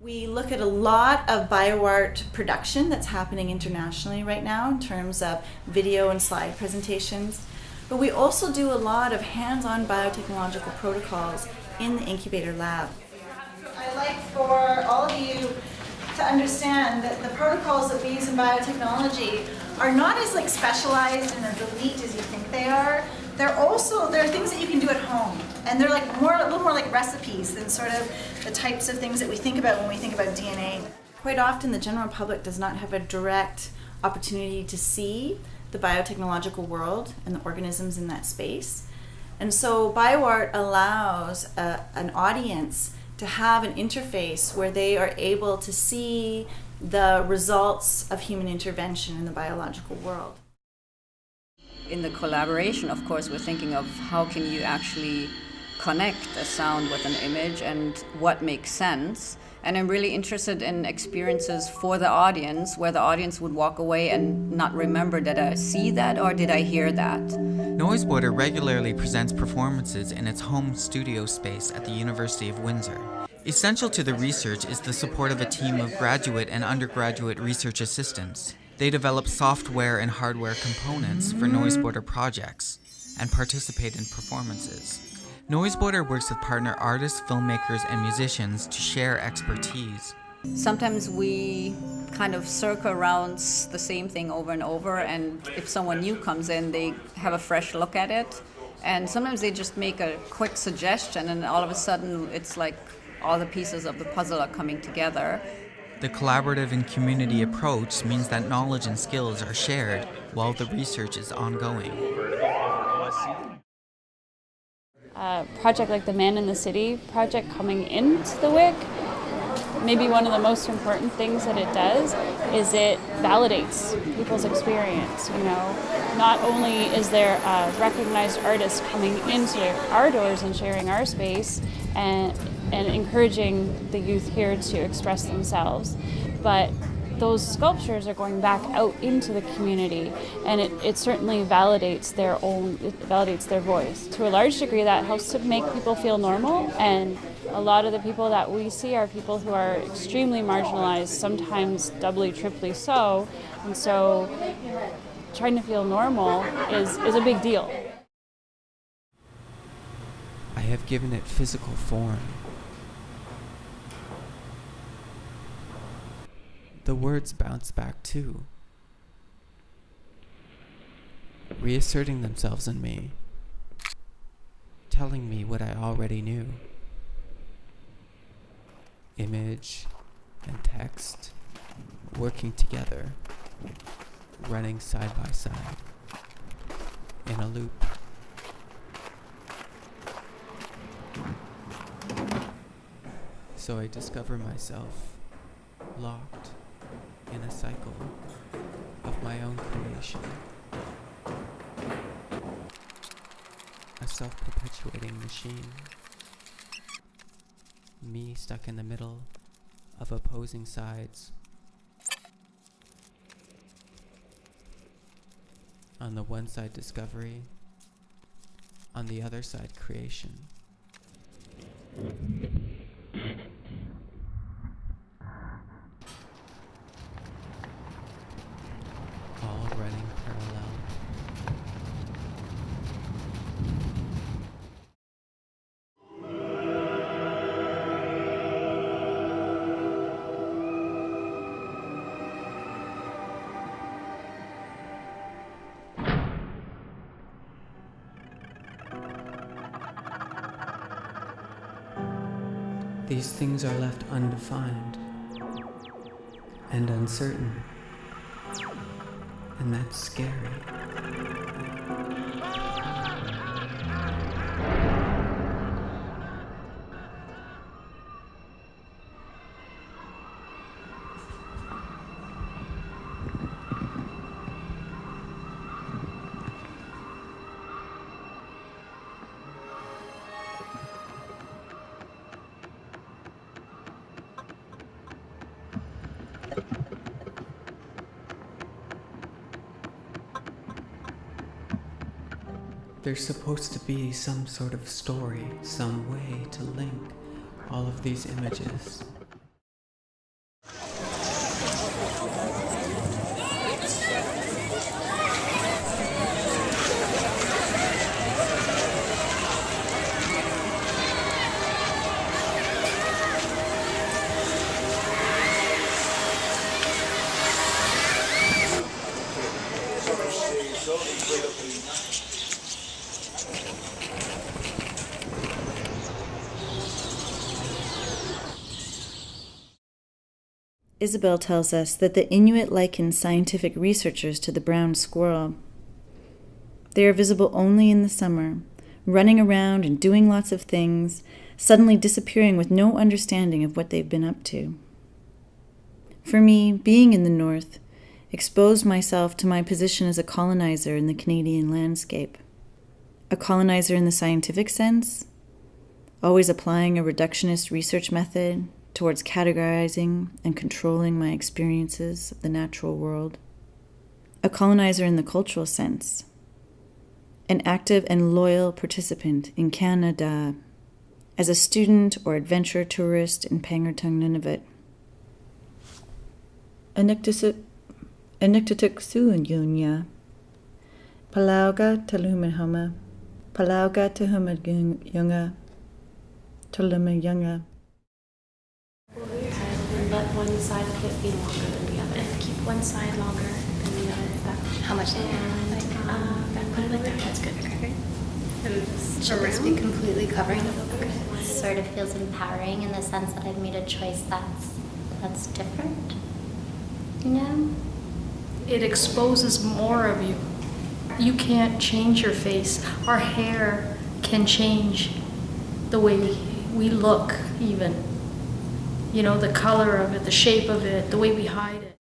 We look at a lot of bioart production that's happening internationally right now in terms of video and slide presentations, but we also do a lot of hands-on biotechnological protocols in the incubator lab. I'd like for all of you to understand that the protocols that we use in biotechnology are not as specialized and as elite as you think they are. There are things that you can do at home, and they're a little more like recipes than sort of the types of things that we think about when we think about DNA. Quite often the general public does not have a direct opportunity to see the biotechnological world and the organisms in that space. And so bioart allows an audience to have an interface where they are able to see the results of human intervention in the biological world. In the collaboration, of course, we're thinking of how can you actually connect a sound with an image and what makes sense. And I'm really interested in experiences for the audience, where the audience would walk away and not remember, did I see that or did I hear that? Noiseboarder regularly presents performances in its home studio space at the University of Windsor. Essential to the research is the support of a team of graduate and undergraduate research assistants. They develop software and hardware components for Noiseboarder projects and participate in performances. Noiseboarder works with partner artists, filmmakers, and musicians to share expertise. Sometimes we kind of circle around the same thing over and over, and if someone new comes in, they have a fresh look at it. And sometimes they just make a quick suggestion, and all of a sudden it's like all the pieces of the puzzle are coming together. The collaborative and community approach means that knowledge and skills are shared while the research is ongoing. A project like the Man in the City project coming into the WIC, maybe one of the most important things that it does is it validates people's experience. Not only is there a recognized artist coming into our doors and sharing our space and encouraging the youth here to express themselves, but those sculptures are going back out into the community, and it certainly validates their voice. To a large degree, that helps to make people feel normal, and a lot of the people that we see are people who are extremely marginalized, sometimes doubly, triply so, and so trying to feel normal is a big deal. I have given it physical form. The words bounce back too, reasserting themselves in me, telling me what I already knew. Image and text working together, running side by side, in a loop. So I discover myself locked in a cycle of my own creation. A self-perpetuating machine. Me stuck in the middle of opposing sides. On the one side, discovery. On the other side, creation. All running parallel. These things are left undefined and uncertain, and that's scary. There's supposed to be some sort of story, some way to link all of these images. Isabel tells us that the Inuit liken scientific researchers to the brown squirrel. They are visible only in the summer, running around and doing lots of things, suddenly disappearing with no understanding of what they've been up to. For me, being in the North exposed myself to my position as a colonizer in the Canadian landscape. A colonizer in the scientific sense, always applying a reductionist research method towards categorizing and controlling my experiences of the natural world. A colonizer in the cultural sense, an active and loyal participant in Canada, as a student or adventure tourist in Pangertung, Nunavut. Inuktitut suunyunya, palauga talumahama, palauga tahumadyunga, talumayunga. And let one side of it be longer than the other. And keep one side longer than the other. How much longer? Like that. That's good. Okay. And Should this be completely covering the book? Okay. Sort of feels empowering in the sense that I've made a choice that's different. You know? it exposes more of you. You can't change your face. Our hair can change the way we look, even. You know, the color of it, the shape of it, the way we hide it.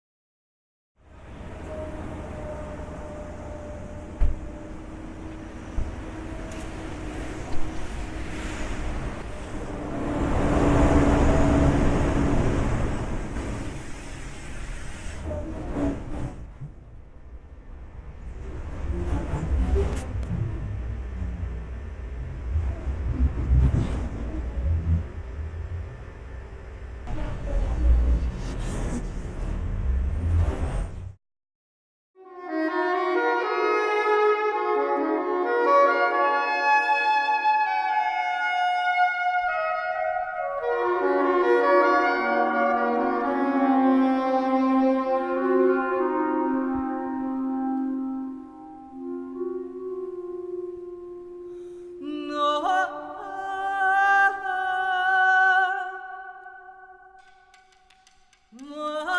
More